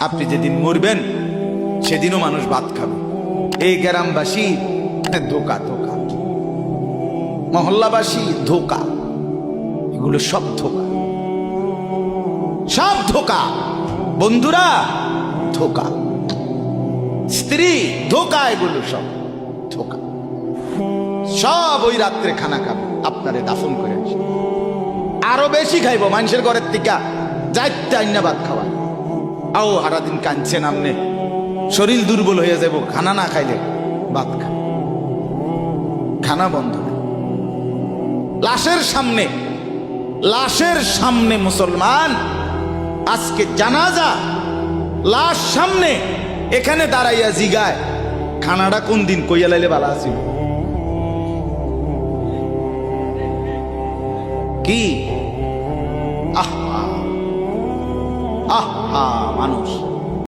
আপনি যেদিন মরবেন সেদিনও মানুষ ভাত খাবে। এই গ্রামবাসী ধোকা ধোকা, মহল্লাবাসী ধোকা, এগুলো সব ধোকা, সব ধোকা। বন্ধুরা ধোকা, স্ত্রী ধোকা, এগুলো সব ধোকা। সব ওই রাত্রে খানা খাবে, আপনারে দাফন করে আসে। আরো বেশি খাইব মানুষের ঘরের থেকে যাইতে আইনা ভাত খাওয়া। আও সারাদিন কাঁদছেন আমনে, শরীর দুর্বল হয়ে যাব খানা না খাইলে। ভাত খা, খানা বন্ধ। লাশের সামনে, লাশের সামনে মুসলমান আজকে জানাজা, লাশ সামনে, এখানে দাঁড়াইয়া জিগায় খানাটা কোন দিন কইয়া লাইলে ভালো আছিল। কি আহা আহা মানুষ।